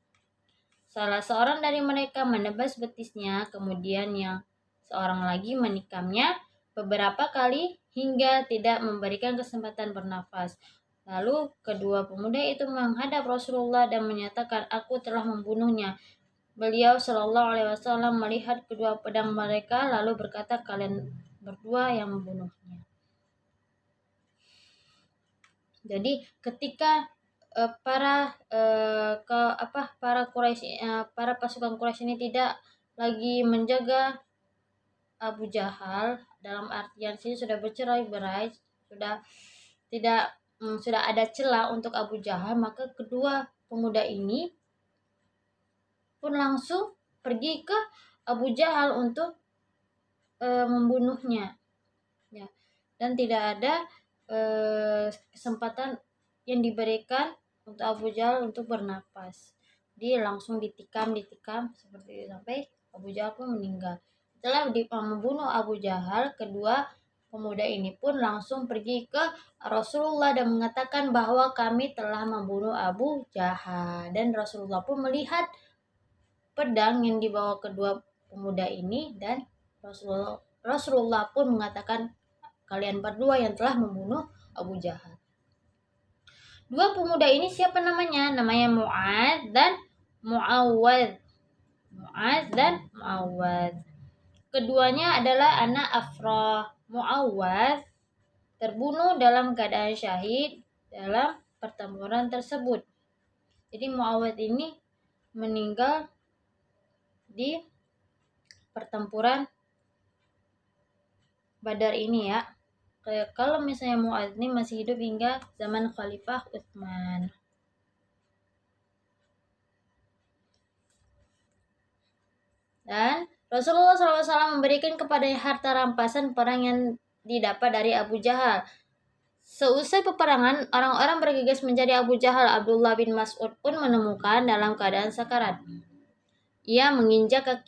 Salah seorang dari mereka menebas betisnya, kemudian yang seorang lagi menikamnya beberapa kali hingga tidak memberikan kesempatan bernafas. Lalu kedua pemuda itu menghadap Rasulullah dan menyatakan, "Aku telah membunuhnya." Beliau Shallallahu Alaihi Wasallam melihat kedua pedang mereka lalu berkata, "Kalian berdua yang membunuhnya." Jadi ketika para pasukan Quraisy ini tidak lagi menjaga Abu Jahal, dalam artian sini sudah bercerai-berai, sudah ada celah untuk Abu Jahal, maka kedua pemuda ini pun langsung pergi ke Abu Jahal untuk membunuhnya, ya. Dan tidak ada kesempatan yang diberikan untuk Abu Jahal untuk bernapas. Dia langsung ditikam seperti itu sampai Abu Jahal pun meninggal. Setelah membunuh Abu Jahal, kedua pemuda ini pun langsung pergi ke Rasulullah dan mengatakan bahwa kami telah membunuh Abu Jahal. Dan Rasulullah pun melihat pedang yang dibawa kedua pemuda ini, dan Rasulullah pun mengatakan, "Kalian berdua yang telah membunuh Abu Jahal." 2 pemuda ini siapa namanya? Namanya Mu'ad dan Mu'awwad. Mu'adz dan Mu'awwadz. Keduanya adalah anak Afrah. Mu'awwadz terbunuh dalam keadaan syahid dalam pertempuran tersebut. Jadi Mu'awwadz ini meninggal di pertempuran Badar ini ya. Kalau misalnya Mu'adz ini masih hidup hingga zaman Khalifah Utsman. Dan Rasulullah SAW memberikan kepada harta rampasan perang yang didapat dari Abu Jahal. Seusai peperangan, orang-orang bergegas mencari Abu Jahal. Abdullah bin Mas'ud pun menemukan dalam keadaan sakarat. Ia menginjakkan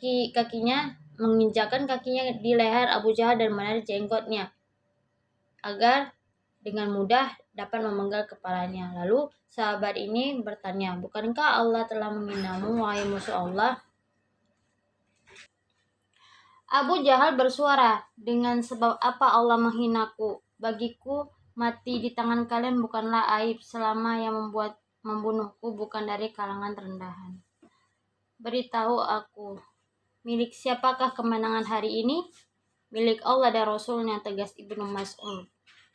kakinya di leher Abu Jahal dan menarik jenggotnya agar dengan mudah dapat memenggal kepalanya. Lalu sahabat ini bertanya, "Bukankah Allah telah menghinamu, wahai musuh Allah?" Abu Jahal bersuara, "Dengan sebab apa Allah menghinaku? Bagiku mati di tangan kalian bukanlah aib selama yang membunuhku bukan dari kalangan rendahan. Beritahu aku, milik siapakah kemenangan hari ini?" "Milik Allah dan Rasulnya," tegas Ibnu Mas'ud.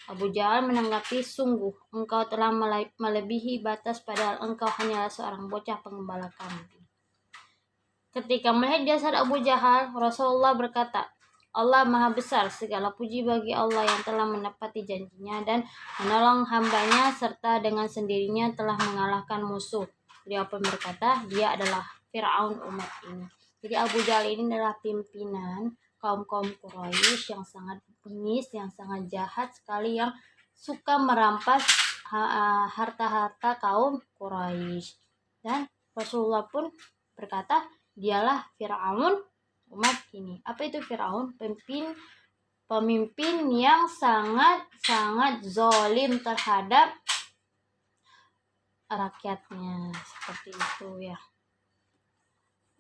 Abu Jahal menanggapi, "Sungguh, engkau telah melebihi batas padahal engkau hanyalah seorang bocah pengembala kambing." Ketika melihat jasad Abu Jahal, Rasulullah berkata, "Allah Maha Besar, segala puji bagi Allah yang telah menepati janjinya dan menolong hambanya serta dengan sendirinya telah mengalahkan musuh." Beliau pun berkata, "Dia adalah Fir'aun umat ini." Jadi Abu Jahal ini adalah pimpinan kaum-kaum Quraisy yang sangat bengis, yang sangat jahat sekali, yang suka merampas harta-harta kaum Quraisy. Dan Rasulullah pun berkata, "Dialah Fir'aun umat ini." Apa itu Fir'aun? Pemimpin yang sangat zalim terhadap rakyatnya, seperti itu ya.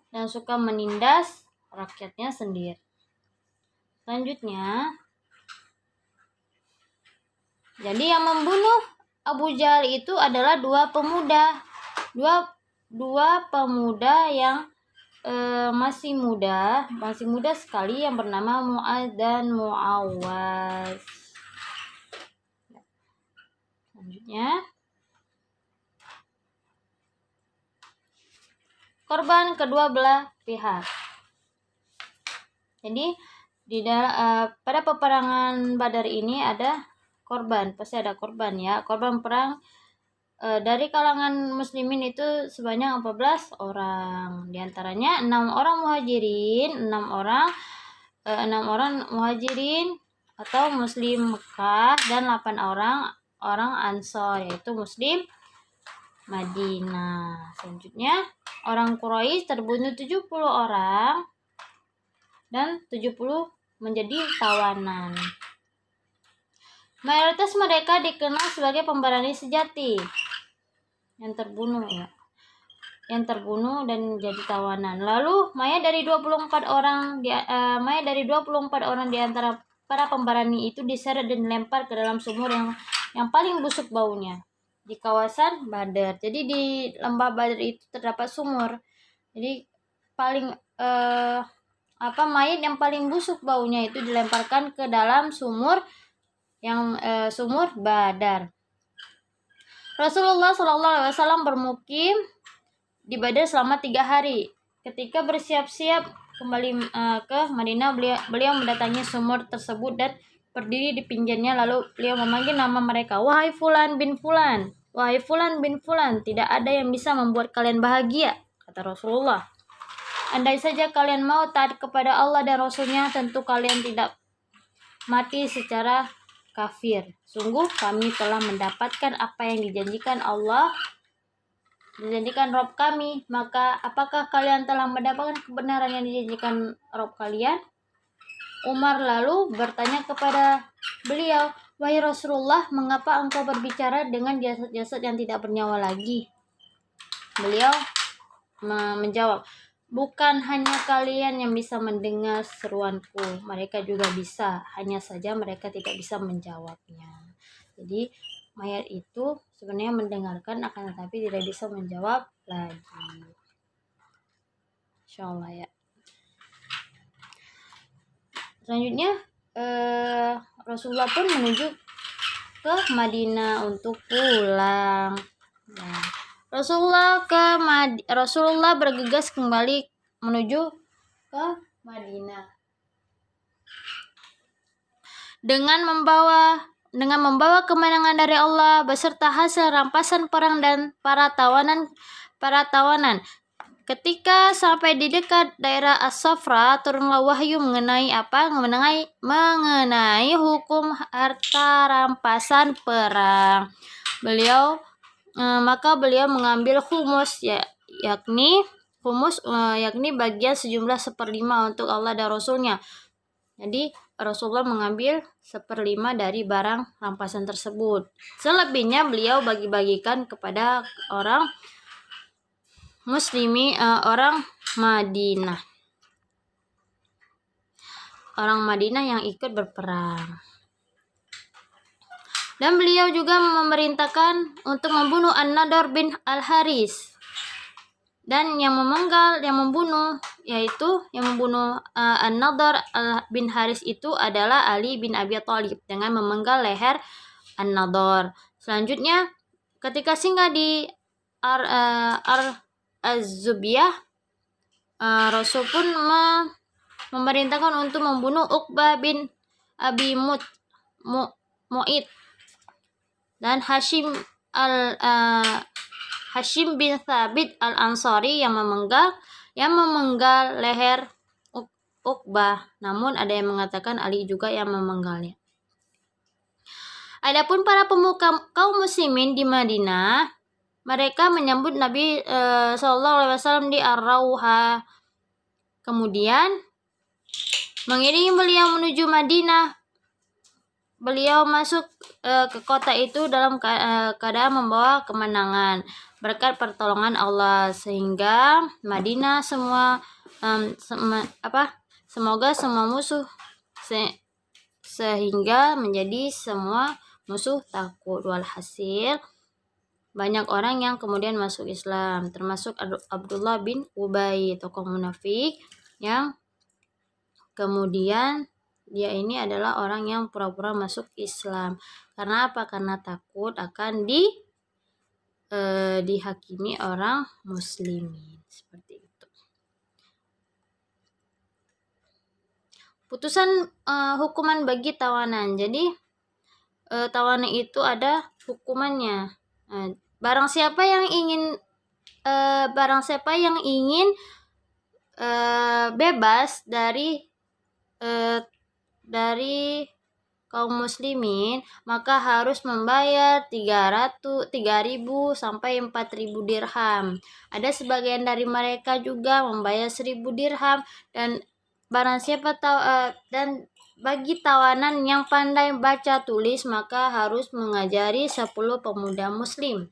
Dan suka menindas rakyatnya sendiri. Selanjutnya, jadi yang membunuh Abu Jahal itu adalah dua pemuda yang masih muda sekali, yang bernama Mu'adz dan Mu'awwadz. Selanjutnya, korban kedua belah pihak. Jadi pada peperangan Badar ini ada korban, pasti ada korban ya. Korban perang dari kalangan muslimin itu sebanyak 14 orang. Di antaranya 6 orang muhajirin, 6 orang muhajirin atau muslim Mekah, dan 8 orang Ansor, yaitu muslim Madinah. Selanjutnya, orang Quraisy terbunuh 70 orang dan 70 menjadi tawanan. Mayoritas mereka dikenal sebagai pemberani sejati yang terbunuh dan jadi tawanan. Lalu mayat dari 24 orang di antara para pemberani itu diseret dan dilempar ke dalam sumur yang paling busuk baunya di kawasan Badar. Jadi di lembah Badar itu terdapat sumur. Jadi mayat yang paling busuk baunya itu dilemparkan ke dalam sumur Badar. Rasulullah SAW bermukim di Badar selama 3 hari. Ketika bersiap-siap kembali ke Madinah, beliau mendatangi sumur tersebut dan berdiri di pinggirnya, lalu beliau memanggil nama mereka, "Wahai Fulan bin Fulan, wahai Fulan bin Fulan, tidak ada yang bisa membuat kalian bahagia," kata Rasulullah. "Andai saja kalian mau taat kepada Allah dan Rasulnya, tentu kalian tidak mati secara kafir. Sungguh kami telah mendapatkan apa yang dijanjikan Rob kami. Maka apakah kalian telah mendapatkan kebenaran yang dijanjikan Rob kalian?" Umar lalu bertanya kepada beliau, "Wahai Rasulullah, mengapa engkau berbicara dengan jasad-jasad yang tidak bernyawa lagi?" Beliau menjawab, "Bukan hanya kalian yang bisa mendengar seruanku, mereka juga bisa, hanya saja mereka tidak bisa menjawabnya." Jadi mayat itu sebenarnya mendengarkan, akan tetapi tidak bisa menjawab lagi. insyaallah ya. Selanjutnya Rasulullah pun menuju ke Madinah untuk pulang. Nah, Rasulullah bergegas kembali menuju ke Madinah dengan membawa kemenangan dari Allah beserta hasil rampasan perang dan para tawanan. Ketika sampai di dekat daerah As-Safra, turunlah wahyu mengenai hukum harta rampasan perang. Maka beliau mengambil humus, yakni bagian sejumlah 1/5 untuk Allah dan Rasulnya. Jadi Rasulullah mengambil 1/5 dari barang rampasan tersebut. Selebihnya beliau bagi-bagikan kepada orang orang Madinah yang ikut berperang. Dan beliau juga memerintahkan untuk membunuh An-Nadhr bin Al-Haris. Dan yang membunuh An-Nadhr bin Haris itu adalah Ali bin Abi Thalib dengan memenggal leher An-Nadhr. Selanjutnya, ketika singgah di Az-Zubiyah, Rasul pun memerintahkan untuk membunuh Uqbah bin Abi Mu'id dan Hashim bin Thabit al-Ansari yang memenggal leher Uqbah. Namun ada yang mengatakan Ali juga yang memenggalnya. Adapun para pemuka kaum muslimin di Madinah, mereka menyambut Nabi SAW di Ar-Rawha. Kemudian mengiringi beliau menuju Madinah. Beliau masuk ke kota itu dalam keadaan membawa kemenangan berkat pertolongan Allah, sehingga Madinah semoga semua musuh sehingga menjadi semua musuh takut. Walhasil banyak orang yang kemudian masuk Islam, termasuk Abdullah bin Ubay, tokoh munafik yang kemudian dia ini adalah orang yang pura-pura masuk Islam. Karena apa? Karena takut akan dihakimi orang muslimin. Seperti itu. Putusan hukuman bagi tawanan. Jadi tawanan itu ada hukumannya. Barang siapa yang ingin bebas dari kaum muslimin, maka harus membayar 3.000 sampai 4.000 dirham. Ada sebagian dari mereka juga membayar 1.000 dirham, dan barang siapa dan bagi tawanan yang pandai baca tulis, maka harus mengajari 10 pemuda muslim.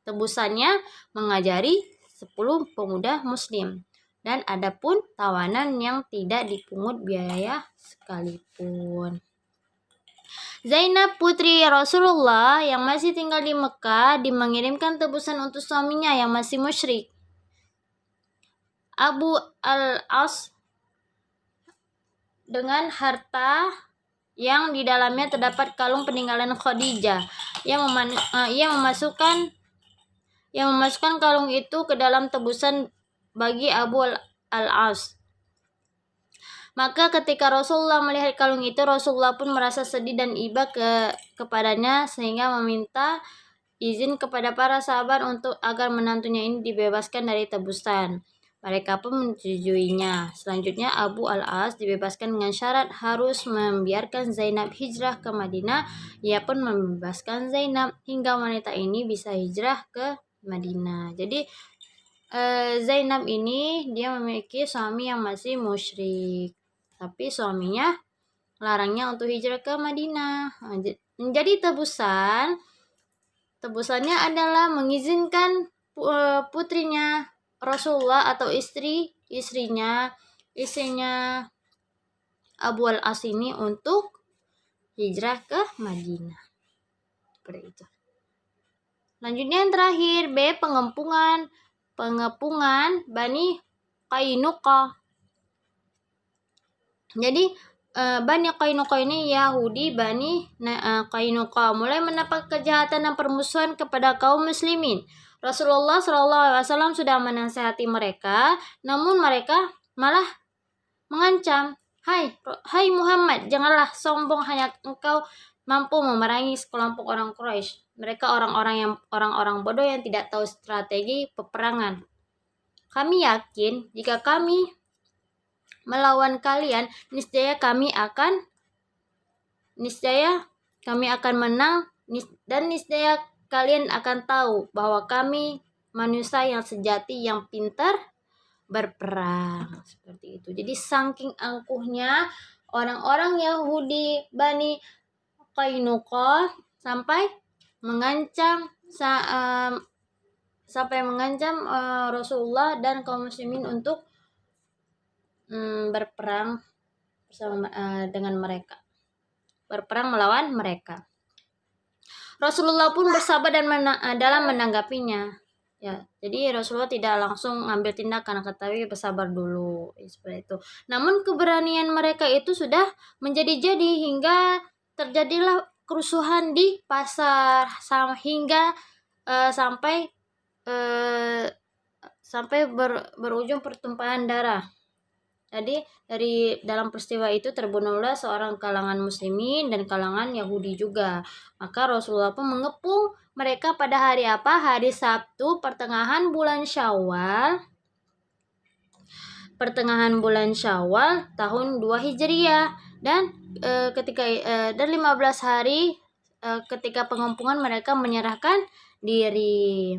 Tebusannya mengajari 10 pemuda muslim. Dan adapun tawanan yang tidak dipungut biaya sekalipun. Zainab putri Rasulullah yang masih tinggal di Mekah mengirimkan tebusan untuk suaminya yang masih musyrik, Abu al-As, dengan harta yang di dalamnya terdapat kalung peninggalan Khadijah. Ia memasukkan kalung itu ke dalam tebusan bagi Abu al-As. Maka ketika Rasulullah melihat kalung itu, Rasulullah pun merasa sedih dan iba kepadanya, sehingga meminta izin kepada para sahabat agar menantunya ini dibebaskan dari tebusan. Mereka pun menyetujuinya. Selanjutnya Abu al-As dibebaskan dengan syarat harus membiarkan Zainab hijrah ke Madinah. Ia pun membebaskan Zainab hingga wanita ini bisa hijrah ke Madinah. Jadi Zainab ini dia memiliki suami yang masih musyrik, tapi suaminya larangnya untuk hijrah ke Madinah. Jadi tebusannya adalah mengizinkan putrinya Rasulullah atau istrinya Abu al-As ini untuk hijrah ke Madinah. Seperti itu. Selanjutnya yang terakhir, B, pengepungan Bani Qainuqa. Jadi Bani Qainuqa ini Yahudi Bani Qainuqa mulai mendapat kejahatan dan permusuhan kepada kaum muslimin. Rasulullah SAW sudah menasihati mereka, namun mereka malah mengancam, Hai Muhammad, janganlah sombong, hanya engkau mampu memerangi sekelompok orang Quraisy. Mereka orang-orang bodoh yang tidak tahu strategi peperangan. Kami yakin jika kami melawan kalian, niscaya kami akan menang, dan niscaya kalian akan tahu bahwa kami manusia yang sejati, yang pintar berperang. Seperti itu. Jadi saking angkuhnya orang-orang Yahudi Bani Qainuqa sampai mengancam Rasulullah dan kaum muslimin untuk berperang bersama dengan mereka, berperang melawan mereka. Rasulullah pun bersabar dan dalam menanggapinya. Ya, jadi Rasulullah tidak langsung ambil tindakan, tapi bersabar dulu, seperti itu. Namun keberanian mereka itu sudah menjadi-jadi hingga terjadilah kerusuhan di pasar, hingga sampai berujung pertumpahan darah. Jadi dari dalam peristiwa itu terbunuhlah seorang kalangan muslimin dan kalangan Yahudi juga. Maka Rasulullah pun mengepung mereka pada hari apa? Hari Sabtu pertengahan bulan Syawal tahun 2 Hijriah. Dan dan 15 hari ketika pengepungan mereka menyerahkan diri.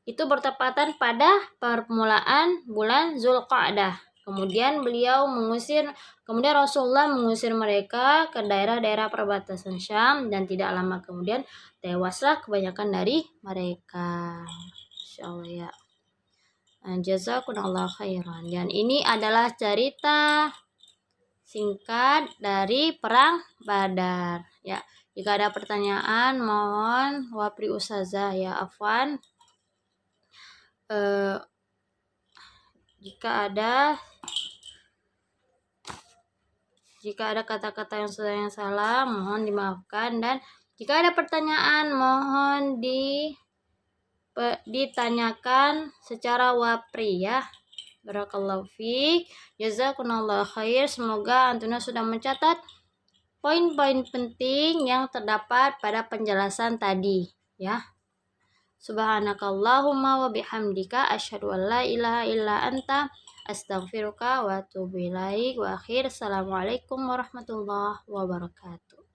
Itu bertepatan pada permulaan bulan Zulqa'dah. Kemudian Rasulullah mengusir mereka ke daerah-daerah perbatasan Syam, dan tidak lama kemudian tewaslah kebanyakan dari mereka. Insyaallah ya. Jazakumullah khairan. Dan ini adalah cerita singkat dari perang Badar. Ya, jika ada pertanyaan mohon wapri ustazah ya, afwan. Jika ada kata-kata yang salah mohon dimaafkan, dan jika ada pertanyaan mohon ditanyakan secara wapri ya. Barakallahu fiik. Jazakumullah khair. Semoga antuna sudah mencatat poin-poin penting yang terdapat pada penjelasan tadi ya. Subhanakallahumma wa bihamdika asyhadu an la ilaha illa anta astaghfiruka wa atubu ilaik. Wa akhir. Assalamualaikum warahmatullahi wabarakatuh.